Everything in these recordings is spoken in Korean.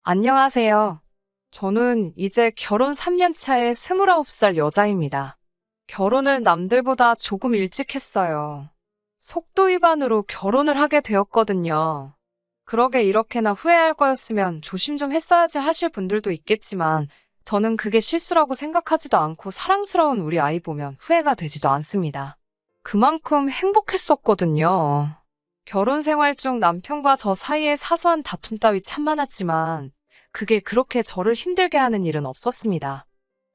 안녕하세요. 저는 이제 결혼 3년 차의 29살 여자입니다. 결혼을 남들보다 조금 일찍 했어요. 속도 위반으로 결혼을 하게 되었거든요. 그러게 이렇게나 후회할 거였으면 조심 좀 했어야지 하실 분들도 있겠지만 저는 그게 실수라고 생각하지도 않고 사랑스러운 우리 아이 보면 후회가 되지도 않습니다. 그만큼 행복했었거든요. 결혼 생활 중 남편과 저 사이에 사소한 다툼 따위 참 많았지만 그게 그렇게 저를 힘들게 하는 일은 없었습니다.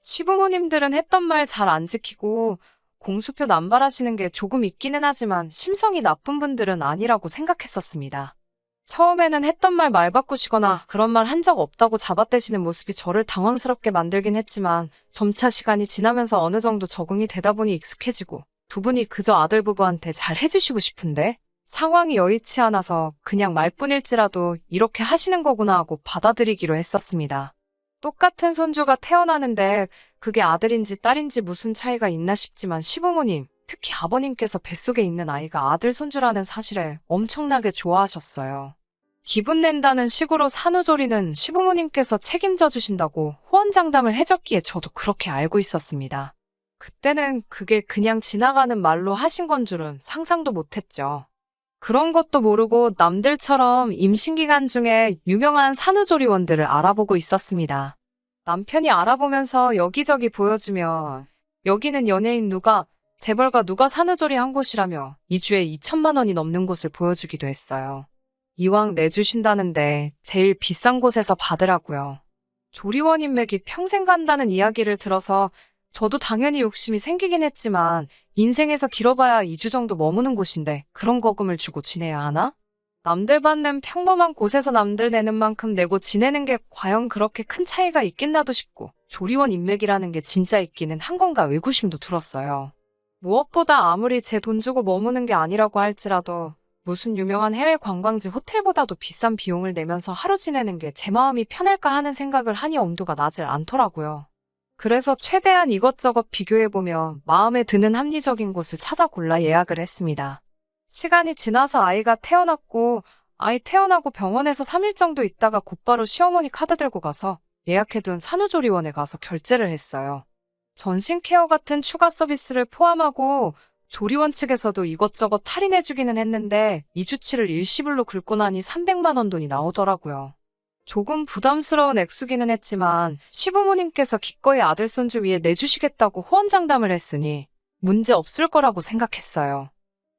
시부모님들은 했던 말 잘 안 지키고 공수표 남발하시는 게 조금 있기는 하지만 심성이 나쁜 분들은 아니라고 생각했었습니다. 처음에는 했던 말 바꾸시거나 그런 말 한 적 없다고 잡아떼시는 모습이 저를 당황스럽게 만들긴 했지만 점차 시간이 지나면서 어느 정도 적응이 되다 보니 익숙해지고 두 분이 그저 아들 부부한테 잘 해주시고 싶은데 상황이 여의치 않아서 그냥 말뿐일지라도 이렇게 하시는 거구나 하고 받아들이기로 했었습니다. 똑같은 손주가 태어나는데 그게 아들인지 딸인지 무슨 차이가 있나 싶지만 시부모님, 특히 아버님께서 뱃속에 있는 아이가 아들 손주라는 사실에 엄청나게 좋아하셨어요. 기분 낸다는 식으로 산후조리는 시부모님께서 책임져 주신다고 호언장담을 해줬기에 저도 그렇게 알고 있었습니다. 그때는 그게 그냥 지나가는 말로 하신 건 줄은 상상도 못했죠. 그런 것도 모르고 남들처럼 임신기간 중에 유명한 산후조리원들을 알아보고 있었습니다. 남편이 알아보면서 여기저기 보여주며 여기는 연예인 누가, 재벌가 누가 산후조리 한 곳이라며 2주에 2천만 원이 넘는 곳을 보여주기도 했어요. 이왕 내주신다는데 제일 비싼 곳에서 받으라고요. 조리원 인맥이 평생 간다는 이야기를 들어서 저도 당연히 욕심이 생기긴 했지만 인생에서 길어봐야 2주 정도 머무는 곳인데 그런 거금을 주고 지내야 하나? 남들 받는 평범한 곳에서 남들 내는 만큼 내고 지내는 게 과연 그렇게 큰 차이가 있겠나도 싶고 조리원 인맥이라는 게 진짜 있기는 한 건가 의구심도 들었어요. 무엇보다 아무리 제 돈 주고 머무는 게 아니라고 할지라도 무슨 유명한 해외 관광지 호텔보다도 비싼 비용을 내면서 하루 지내는 게 제 마음이 편할까 하는 생각을 하니 엄두가 나질 않더라고요. 그래서 최대한 이것저것 비교해보며 마음에 드는 합리적인 곳을 찾아 골라 예약을 했습니다. 시간이 지나서 아이가 태어났고 아이 태어나고 병원에서 3일 정도 있다가 곧바로 시어머니 카드 들고 가서 예약해둔 산후조리원에 가서 결제를 했어요. 전신 케어 같은 추가 서비스를 포함하고 조리원 측에서도 이것저것 할인해주기는 했는데 2주치를 일시불로 긁고 나니 300만 원 돈이 나오더라고요. 조금 부담스러운 액수기는 했지만 시부모님께서 기꺼이 아들 손주 위에 내주시겠다고 호언장담을 했으니 문제 없을 거라고 생각했어요.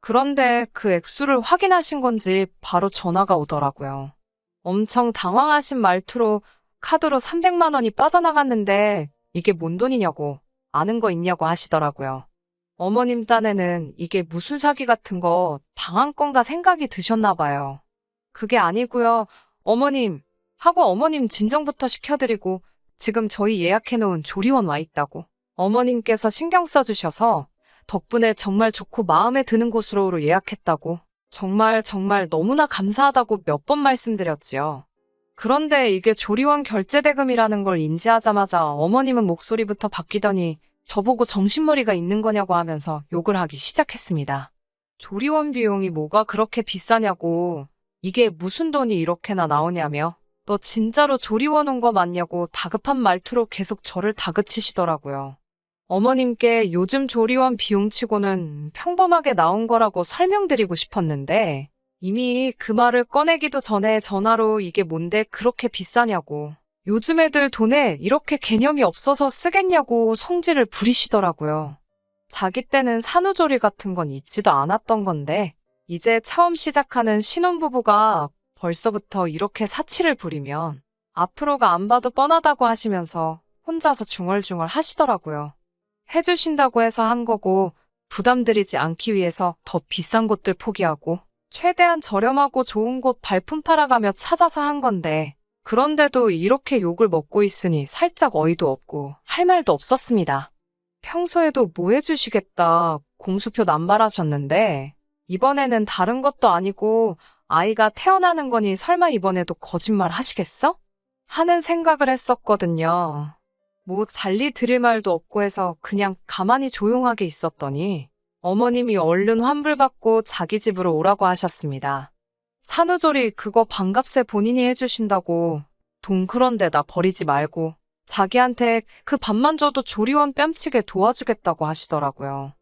그런데 그 액수를 확인하신 건지 바로 전화가 오더라고요. 엄청 당황하신 말투로 카드로 300만 원이 빠져나갔는데 이게 뭔 돈이냐고 아는 거 있냐고 하시더라고요. 어머님 딴에는 이게 무슨 사기 같은 거 당한 건가 생각이 드셨나 봐요. 그게 아니고요. 어머님 하고 어머님 진정부터 시켜드리고 지금 저희 예약해놓은 조리원 와 있다고 어머님께서 신경 써주셔서 덕분에 정말 좋고 마음에 드는 곳으로 예약했다고 정말 너무나 감사하다고 몇 번 말씀드렸지요. 그런데 이게 조리원 결제대금이라는 걸 인지하자마자 어머님은 목소리부터 바뀌더니 저보고 정신머리가 있는 거냐고 하면서 욕을 하기 시작했습니다. 조리원 비용이 뭐가 그렇게 비싸냐고 이게 무슨 돈이 이렇게나 나오냐며 너 진짜로 조리원 온 거 맞냐고 다급한 말투로 계속 저를 다그치시더라고요. 어머님께 요즘 조리원 비용치고는 평범하게 나온 거라고 설명드리고 싶었는데 이미 그 말을 꺼내기도 전에 전화로 이게 뭔데 그렇게 비싸냐고 요즘 애들 돈에 이렇게 개념이 없어서 쓰겠냐고 성질을 부리시더라고요. 자기 때는 산후조리 같은 건 있지도 않았던 건데 이제 처음 시작하는 신혼부부가 벌써부터 이렇게 사치를 부리면 앞으로가 안 봐도 뻔하다고 하시면서 혼자서 중얼중얼 하시더라고요. 해주신다고 해서 한 거고 부담드리지 않기 위해서 더 비싼 곳들 포기하고 최대한 저렴하고 좋은 곳 발품 팔아가며 찾아서 한 건데 그런데도 이렇게 욕을 먹고 있으니 살짝 어이도 없고 할 말도 없었습니다. 평소에도 뭐 해주시겠다 공수표 남발하셨는데 이번에는 다른 것도 아니고 아이가 태어나는 거니 설마 이번에도 거짓말 하시겠어? 하는 생각을 했었거든요. 뭐 달리 드릴 말도 없고 해서 그냥 가만히 조용하게 있었더니 어머님이 얼른 환불받고 자기 집으로 오라고 하셨습니다. 산후조리 그거 반값에 본인이 해주신다고 돈 그런 데다 버리지 말고 자기한테 그 밥만 줘도 조리원 뺨치게 도와주겠다고 하시더라고요.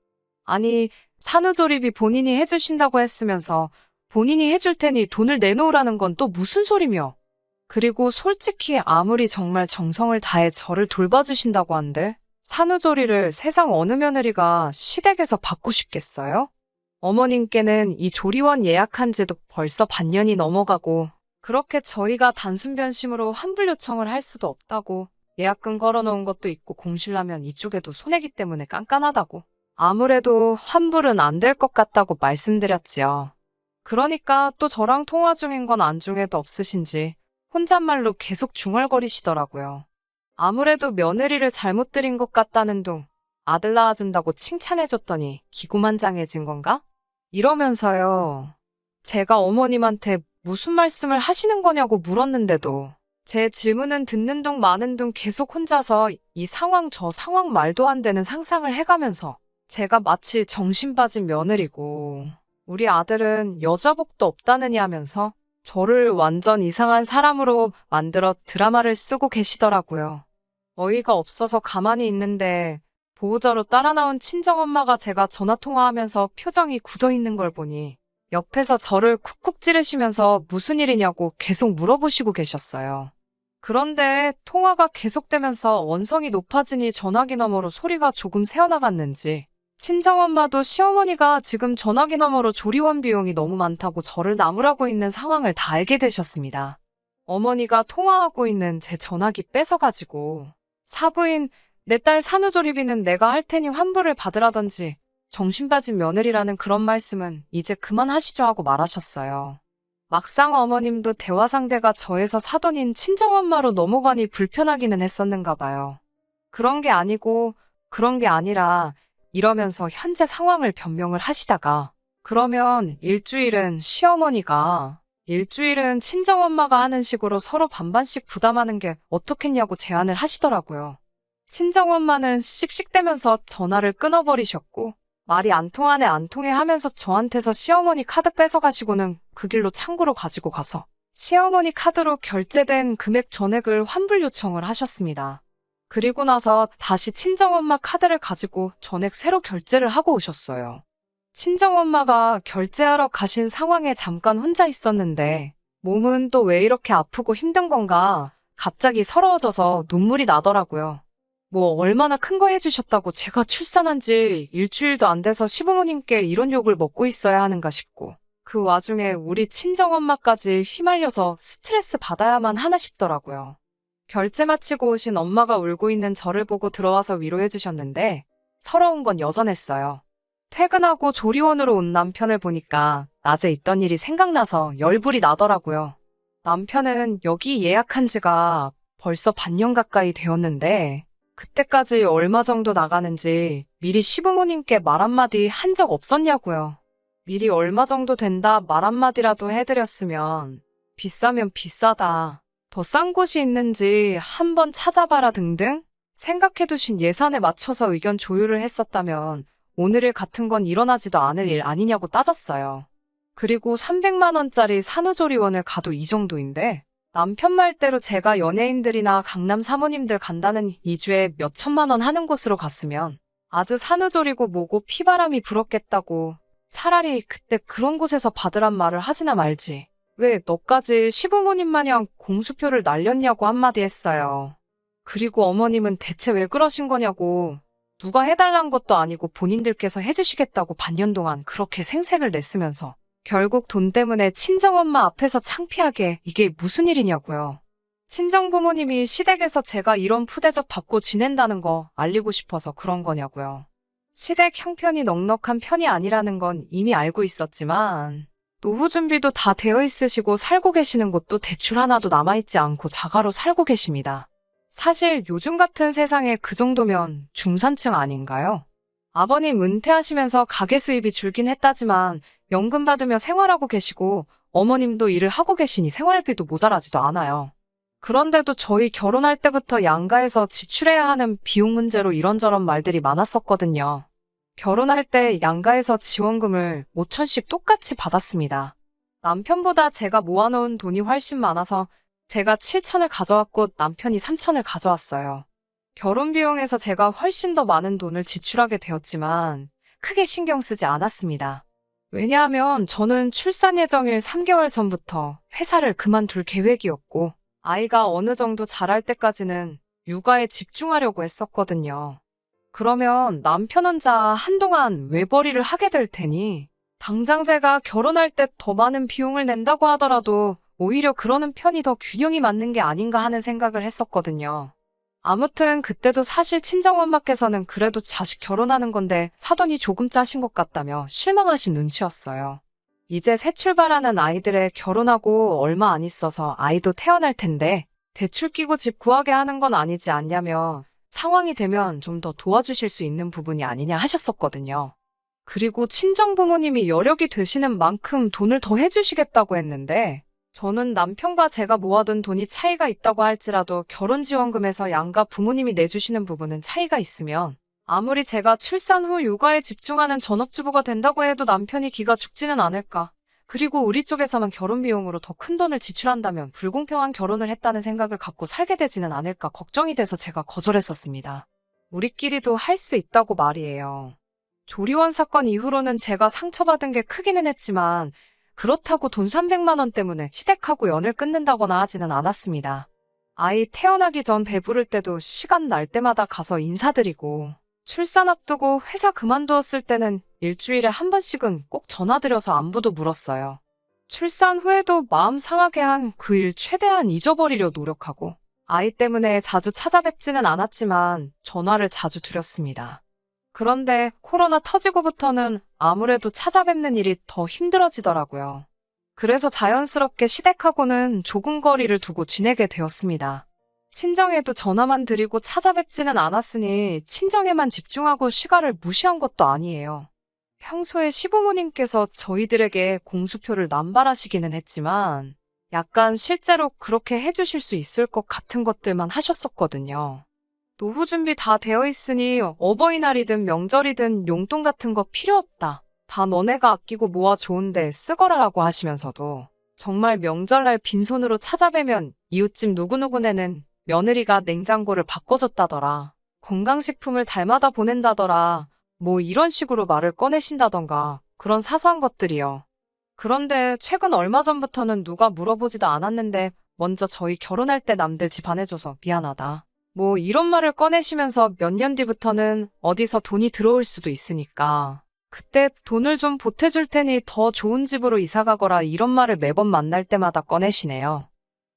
아니, 산후조리비 본인이 해주신다고 했으면서 본인이 해줄 테니 돈을 내놓으라는 건 또 무슨 소리며. 그리고 솔직히 아무리 정말 정성을 다해 저를 돌봐주신다고 한들 산후조리를 세상 어느 며느리가 시댁에서 받고 싶겠어요? 어머님께는 이 조리원 예약한 지도 벌써 반년이 넘어가고 그렇게 저희가 단순 변심으로 환불 요청을 할 수도 없다고 예약금 걸어놓은 것도 있고 공실라면 이쪽에도 손해기 때문에 깐깐하다고 아무래도 환불은 안 될 것 같다고 말씀드렸지요. 그러니까 또 저랑 통화 중인 건 안중에도 없으신지 혼잣말로 계속 중얼거리시더라고요. 아무래도 며느리를 잘못 들인 것 같다는 둥 아들 낳아준다고 칭찬해줬더니 기구만장해진 건가? 이러면서요. 제가 어머님한테 무슨 말씀을 하시는 거냐고 물었는데도 제 질문은 듣는 둥 마는 둥 계속 혼자서 이 상황 저 상황 말도 안 되는 상상을 해가면서 제가 마치 정신 빠진 며느리고 우리 아들은 여자복도 없다느니 하면서 저를 완전 이상한 사람으로 만들어 드라마를 쓰고 계시더라고요. 어이가 없어서 가만히 있는데 보호자로 따라 나온 친정엄마가 제가 전화통화하면서 표정이 굳어있는 걸 보니 옆에서 저를 쿡쿡 찌르시면서 무슨 일이냐고 계속 물어보시고 계셨어요. 그런데 통화가 계속되면서 원성이 높아지니 전화기 너머로 소리가 조금 새어나갔는지 친정엄마도 시어머니가 지금 전화기 너머로 조리원 비용이 너무 많다고 저를 나무라고 있는 상황을 다 알게 되셨습니다. 어머니가 통화하고 있는 제 전화기 뺏어가지고 사부인 내 딸 산후조리비는 내가 할 테니 환불을 받으라던지 정신 빠진 며느리라는 그런 말씀은 이제 그만하시죠 하고 말하셨어요. 막상 어머님도 대화 상대가 저에서 사돈인 친정엄마로 넘어가니 불편하기는 했었는가 봐요. 그런 게 아니고 그런 게 아니라 이러면서 현재 상황을 변명을 하시다가 그러면 일주일은 시어머니가 일주일은 친정엄마가 하는 식으로 서로 반반씩 부담하는 게 어떻겠냐고 제안을 하시더라고요. 친정엄마는 씩씩대면서 전화를 끊어버리셨고 말이 안 통하네 안 통해 하면서 저한테서 시어머니 카드 뺏어가시고는 그 길로 창구로 가지고 가서 시어머니 카드로 결제된 금액 전액을 환불 요청을 하셨습니다. 그리고 나서 다시 친정엄마 카드를 가지고 전액 새로 결제를 하고 오셨어요. 친정엄마가 결제하러 가신 상황에 잠깐 혼자 있었는데 몸은 또 왜 이렇게 아프고 힘든 건가 갑자기 서러워져서 눈물이 나더라고요. 뭐 얼마나 큰 거 해주셨다고 제가 출산한 지 일주일도 안 돼서 시부모님께 이런 욕을 먹고 있어야 하는가 싶고 그 와중에 우리 친정엄마까지 휘말려서 스트레스 받아야만 하나 싶더라고요. 결제 마치고 오신 엄마가 울고 있는 저를 보고 들어와서 위로해 주셨는데 서러운 건 여전했어요. 퇴근하고 조리원으로 온 남편을 보니까 낮에 있던 일이 생각나서 열불이 나더라고요. 남편은 여기 예약한 지가 벌써 반년 가까이 되었는데 그때까지 얼마 정도 나가는지 미리 시부모님께 말 한마디 한 적 없었냐고요. 미리 얼마 정도 된다 말 한마디라도 해드렸으면 비싸면 비싸다. 더 싼 곳이 있는지 한번 찾아봐라 등등 생각해두신 예산에 맞춰서 의견 조율을 했었다면 오늘일 같은 건 일어나지도 않을 일 아니냐고 따졌어요. 그리고 300만 원짜리 산후조리원을 가도 이 정도인데 남편 말대로 제가 연예인들이나 강남 사모님들 간다는 2주에 몇 천만 원 하는 곳으로 갔으면 아주 산후조리고 뭐고 피바람이 불었겠다고 차라리 그때 그런 곳에서 받으란 말을 하지나 말지. 왜 너까지 시부모님 마냥 공수표를 날렸냐고 한마디 했어요. 그리고 어머님은 대체 왜 그러신 거냐고 누가 해달란 것도 아니고 본인들께서 해주시겠다고 반년 동안 그렇게 생색을 냈으면서 결국 돈 때문에 친정엄마 앞에서 창피하게 이게 무슨 일이냐고요. 친정부모님이 시댁에서 제가 이런 푸대접 받고 지낸다는 거 알리고 싶어서 그런 거냐고요. 시댁 형편이 넉넉한 편이 아니라는 건 이미 알고 있었지만 노후 준비도 다 되어 있으시고 살고 계시는 곳도 대출 하나도 남아있지 않고 자가로 살고 계십니다. 사실 요즘 같은 세상에 그 정도면 중산층 아닌가요? 아버님 은퇴하시면서 가계 수입이 줄긴 했다지만 연금 받으며 생활하고 계시고 어머님도 일을 하고 계시니 생활비도 모자라지도 않아요. 그런데도 저희 결혼할 때부터 양가에서 지출해야 하는 비용 문제로 이런저런 말들이 많았었거든요. 결혼할 때 양가에서 지원금을 5천씩 똑같이 받았습니다. 남편보다 제가 모아놓은 돈이 훨씬 많아서 제가 7천을 가져왔고 남편이 3천을 가져왔어요. 결혼 비용에서 제가 훨씬 더 많은 돈을 지출하게 되었지만 크게 신경 쓰지 않았습니다. 왜냐하면 저는 출산 예정일 3개월 전부터 회사를 그만둘 계획이었고 아이가 어느 정도 자랄 때까지는 육아에 집중하려고 했었거든요. 그러면 남편 혼자 한동안 외벌이를 하게 될 테니 당장 제가 결혼할 때 더 많은 비용을 낸다고 하더라도 오히려 그러는 편이 더 균형이 맞는 게 아닌가 하는 생각을 했었거든요. 아무튼 그때도 사실 친정엄마께서는 그래도 자식 결혼하는 건데 사돈이 조금 짜신 것 같다며 실망하신 눈치였어요. 이제 새 출발하는 아이들의 결혼하고 얼마 안 있어서 아이도 태어날 텐데 대출 끼고 집 구하게 하는 건 아니지 않냐며 상황이 되면 좀 더 도와주실 수 있는 부분이 아니냐 하셨었거든요. 그리고 친정 부모님이 여력이 되시는 만큼 돈을 더 해주시겠다고 했는데 저는 남편과 제가 모아둔 돈이 차이가 있다고 할지라도 결혼지원금에서 양가 부모님이 내주시는 부분은 차이가 있으면 아무리 제가 출산 후 육아에 집중하는 전업주부가 된다고 해도 남편이 기가 죽지는 않을까. 그리고 우리 쪽에서만 결혼 비용으로 더 큰 돈을 지출한다면 불공평한 결혼을 했다는 생각을 갖고 살게 되지는 않을까 걱정이 돼서 제가 거절했었습니다. 우리끼리도 할 수 있다고 말이에요. 조리원 사건 이후로는 제가 상처받은 게 크기는 했지만 그렇다고 돈 300만 원 때문에 시댁하고 연을 끊는다거나 하지는 않았습니다. 아이 태어나기 전 배부를 때도 시간 날 때마다 가서 인사드리고 출산 앞두고 회사 그만두었을 때는 일주일에 한 번씩은 꼭 전화드려서 안부도 물었어요. 출산 후에도 마음 상하게 한 그 일 최대한 잊어버리려 노력하고 아이 때문에 자주 찾아뵙지는 않았지만 전화를 자주 드렸습니다. 그런데 코로나 터지고부터는 아무래도 찾아뵙는 일이 더 힘들어지더라고요. 그래서 자연스럽게 시댁하고는 조금 거리를 두고 지내게 되었습니다. 친정에도 전화만 드리고 찾아뵙지는 않았으니 친정에만 집중하고 시가를 무시한 것도 아니에요. 평소에 시부모님께서 저희들에게 공수표를 남발하시기는 했지만 약간 실제로 그렇게 해주실 수 있을 것 같은 것들만 하셨었거든요. 노후 준비 다 되어 있으니 어버이날이든 명절이든 용돈 같은 거 필요 없다. 다 너네가 아끼고 모아 좋은데 쓰거라라고 하시면서도 정말 명절날 빈손으로 찾아뵈면 이웃집 누구누구네는 며느리가 냉장고를 바꿔줬다더라. 건강식품을 달마다 보낸다더라. 뭐 이런 식으로 말을 꺼내신다던가 그런 사소한 것들이요. 그런데 최근 얼마 전부터는 누가 물어보지도 않았는데 먼저 저희 결혼할 때 남들 집 안 해줘서 미안하다. 뭐 이런 말을 꺼내시면서 몇 년 뒤부터는 어디서 돈이 들어올 수도 있으니까 그때 돈을 좀 보태줄 테니 더 좋은 집으로 이사가거라 이런 말을 매번 만날 때마다 꺼내시네요.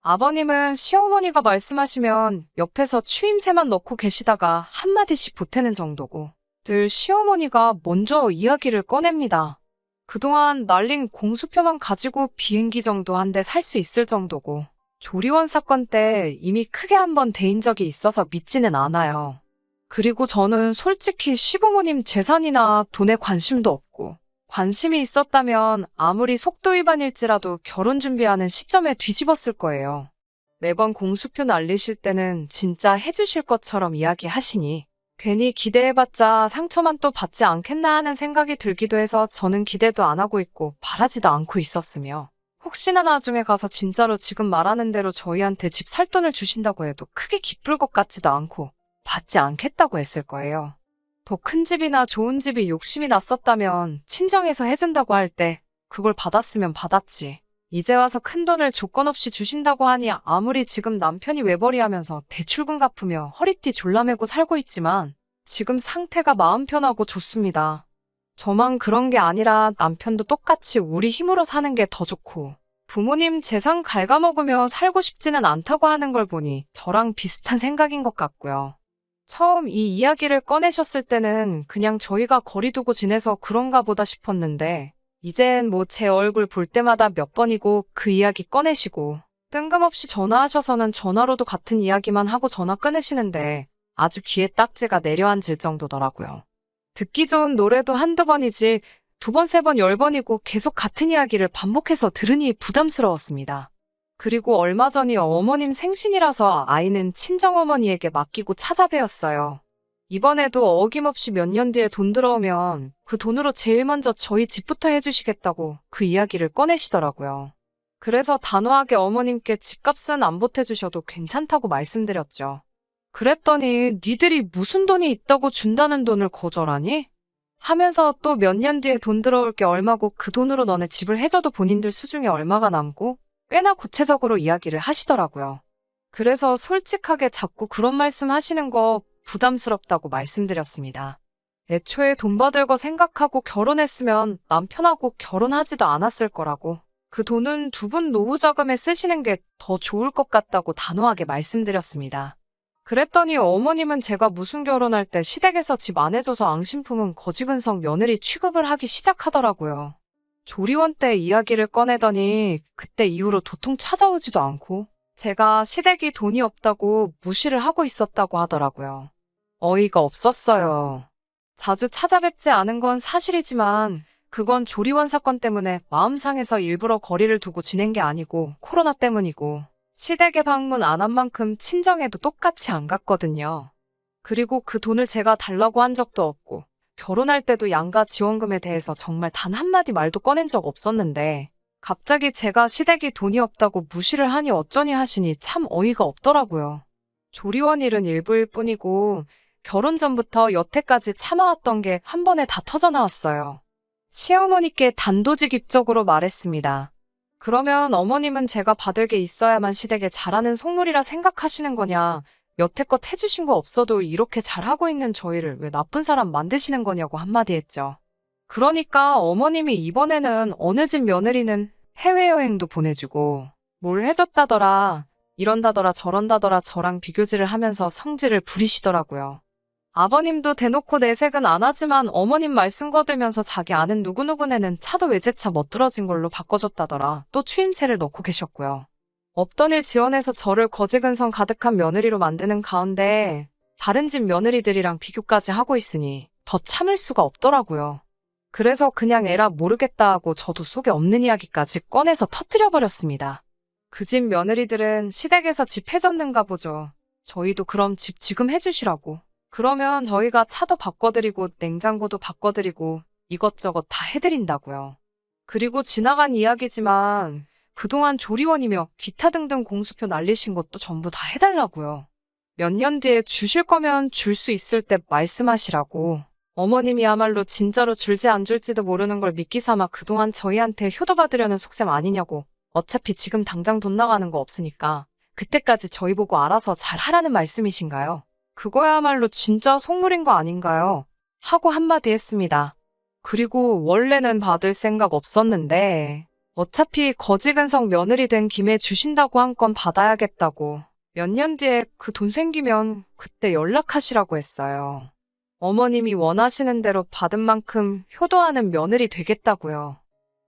아버님은 시어머니가 말씀하시면 옆에서 추임새만 넣고 계시다가 한마디씩 보태는 정도고 늘 시어머니가 먼저 이야기를 꺼냅니다. 그동안 날린 공수표만 가지고 비행기 정도 한 대 살 수 있을 정도고 조리원 사건 때 이미 크게 한번 데인 적이 있어서 믿지는 않아요. 그리고 저는 솔직히 시부모님 재산이나 돈에 관심도 없고 관심이 있었다면 아무리 속도 위반일지라도 결혼 준비하는 시점에 뒤집었을 거예요. 매번 공수표 날리실 때는 진짜 해주실 것처럼 이야기하시니 괜히 기대해봤자 상처만 또 받지 않겠나 하는 생각이 들기도 해서 저는 기대도 안 하고 있고 바라지도 않고 있었으며 혹시나 나중에 가서 진짜로 지금 말하는 대로 저희한테 집 살 돈을 주신다고 해도 크게 기쁠 것 같지도 않고 받지 않겠다고 했을 거예요. 더 큰 집이나 좋은 집이 욕심이 났었다면 친정에서 해준다고 할 때 그걸 받았으면 받았지. 이제 와서 큰 돈을 조건 없이 주신다고 하니 아무리 지금 남편이 외벌이하면서 대출금 갚으며 허리띠 졸라매고 살고 있지만 지금 상태가 마음 편하고 좋습니다. 저만 그런 게 아니라 남편도 똑같이 우리 힘으로 사는 게 더 좋고 부모님 재산 갉아먹으며 살고 싶지는 않다고 하는 걸 보니 저랑 비슷한 생각인 것 같고요. 처음 이 이야기를 꺼내셨을 때는 그냥 저희가 거리 두고 지내서 그런가 보다 싶었는데 이젠 뭐 제 얼굴 볼 때마다 몇 번이고 그 이야기 꺼내시고 뜬금없이 전화하셔서는 전화로도 같은 이야기만 하고 전화 끊으시는데 아주 귀에 딱지가 내려앉을 정도더라고요. 듣기 좋은 노래도 한두 번이지 두 번, 세 번, 10번이고 계속 같은 이야기를 반복해서 들으니 부담스러웠습니다. 그리고 얼마 전이 어머님 생신이라서 아이는 친정어머니에게 맡기고 찾아뵈었어요. 이번에도 어김없이 몇 년 뒤에 돈 들어오면 그 돈으로 제일 먼저 저희 집부터 해주시겠다고 그 이야기를 꺼내시더라고요. 그래서 단호하게 어머님께 집값은 안 보태주셔도 괜찮다고 말씀드렸죠. 그랬더니 니들이 무슨 돈이 있다고 준다는 돈을 거절하니? 하면서 또 몇 년 뒤에 돈 들어올 게 얼마고 그 돈으로 너네 집을 해줘도 본인들 수중에 얼마가 남고 꽤나 구체적으로 이야기를 하시더라고요. 그래서 솔직하게 자꾸 그런 말씀 하시는 거 부담스럽다고 말씀드렸습니다. 애초에 돈 받을 거 생각하고 결혼했으면 남편하고 결혼하지도 않았을 거라고. 그 돈은 두 분 노후 자금에 쓰시는 게 더 좋을 것 같다고 단호하게 말씀드렸습니다. 그랬더니 어머님은 제가 무슨 결혼할 때 시댁에서 집 안 해줘서 앙심품은 거지근성 며느리 취급을 하기 시작하더라고요. 조리원 때 이야기를 꺼내더니 그때 이후로 도통 찾아오지도 않고 제가 시댁이 돈이 없다고 무시를 하고 있었다고 하더라고요. 어이가 없었어요. 자주 찾아뵙지 않은 건 사실이지만 그건 조리원 사건 때문에 마음 상해서 일부러 거리를 두고 지낸 게 아니고 코로나 때문이고 시댁에 방문 안 한 만큼 친정에도 똑같이 안 갔거든요. 그리고 그 돈을 제가 달라고 한 적도 없고 결혼할 때도 양가 지원금에 대해서 정말 단 한마디 말도 꺼낸 적 없었는데 갑자기 제가 시댁이 돈이 없다고 무시를 하니 어쩌니 하시니 참 어이가 없더라고요. 조리원 일은 일부일 뿐이고 결혼 전부터 여태까지 참아왔던 게 한 번에 다 터져나왔어요. 시어머니께 단도직입적으로 말했습니다. 그러면 어머님은 제가 받을 게 있어야만 시댁에 잘하는 속물이라 생각하시는 거냐? 여태껏 해주신 거 없어도 이렇게 잘하고 있는 저희를 왜 나쁜 사람 만드시는 거냐고 한마디 했죠. 그러니까 어머님이 이번에는 어느 집 며느리는 해외여행도 보내주고 뭘 해줬다더라, 이런다더라 저런다더라 저랑 비교질을 하면서 성질을 부리시더라고요. 아버님도 대놓고 내색은 안 하지만 어머님 말씀 거들면서 자기 아는 누구누구네는 차도 외제차 멋들어진 걸로 바꿔줬다더라 또 추임새를 넣고 계셨고요. 없던 일 지원해서 저를 거지근성 가득한 며느리로 만드는 가운데 다른 집 며느리들이랑 비교까지 하고 있으니 더 참을 수가 없더라고요. 그래서 그냥 에라 모르겠다 하고 저도 속에 없는 이야기까지 꺼내서 터뜨려버렸습니다. 그 집 며느리들은 시댁에서 집 해줬는가 보죠. 저희도 그럼 집 지금 해주시라고. 그러면 저희가 차도 바꿔드리고 냉장고도 바꿔드리고 이것저것 다 해드린다고요. 그리고 지나간 이야기지만 그동안 조리원이며 기타 등등 공수표 날리신 것도 전부 다 해달라고요. 몇 년 뒤에 주실 거면 줄 수 있을 때 말씀하시라고. 어머님이야말로 진짜로 줄지 안 줄지도 모르는 걸 미끼 삼아 그동안 저희한테 효도받으려는 속셈 아니냐고. 어차피 지금 당장 돈 나가는 거 없으니까 그때까지 저희 보고 알아서 잘 하라는 말씀이신가요? 그거야말로 진짜 속물인 거 아닌가요? 하고 한마디 했습니다. 그리고 원래는 받을 생각 없었는데 어차피 거지근성 며느리 된 김에 주신다고 한 건 받아야겠다고 몇 년 뒤에 그 돈 생기면 그때 연락하시라고 했어요. 어머님이 원하시는 대로 받은 만큼 효도하는 며느리 되겠다고요.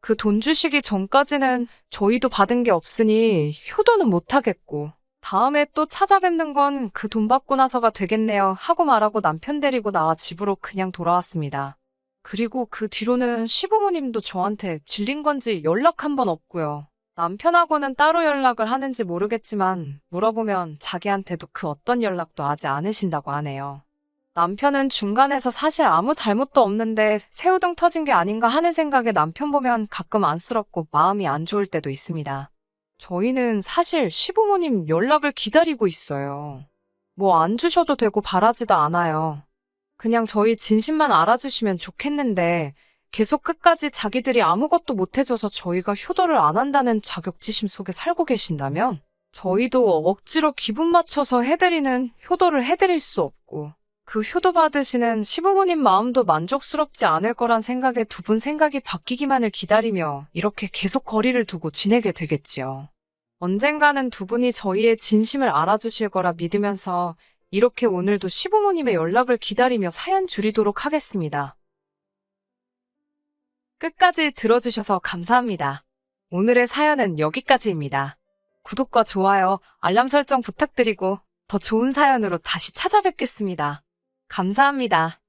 그 돈 주시기 전까지는 저희도 받은 게 없으니 효도는 못하겠고 다음에 또 찾아뵙는 건 그 돈 받고 나서가 되겠네요 하고 말하고 남편 데리고 나와 집으로 그냥 돌아왔습니다. 그리고 그 뒤로는 시부모님도 저한테 질린 건지 연락 한 번 없고요. 남편하고는 따로 연락을 하는지 모르겠지만 물어보면 자기한테도 그 어떤 연락도 하지 않으신다고 하네요. 남편은 중간에서 사실 아무 잘못도 없는데 새우등 터진 게 아닌가 하는 생각에 남편 보면 가끔 안쓰럽고 마음이 안 좋을 때도 있습니다. 저희는 사실 시부모님 연락을 기다리고 있어요. 뭐 안 주셔도 되고 바라지도 않아요. 그냥 저희 진심만 알아주시면 좋겠는데 계속 끝까지 자기들이 아무것도 못해줘서 저희가 효도를 안 한다는 자격지심 속에 살고 계신다면 저희도 억지로 기분 맞춰서 해드리는 효도를 해드릴 수 없고 그 효도 받으시는 시부모님 마음도 만족스럽지 않을 거란 생각에 두 분 생각이 바뀌기만을 기다리며 이렇게 계속 거리를 두고 지내게 되겠지요. 언젠가는 두 분이 저희의 진심을 알아주실 거라 믿으면서 이렇게 오늘도 시부모님의 연락을 기다리며 사연 줄이도록 하겠습니다. 끝까지 들어주셔서 감사합니다. 오늘의 사연은 여기까지입니다. 구독과 좋아요, 알람 설정 부탁드리고 더 좋은 사연으로 다시 찾아뵙겠습니다. 감사합니다.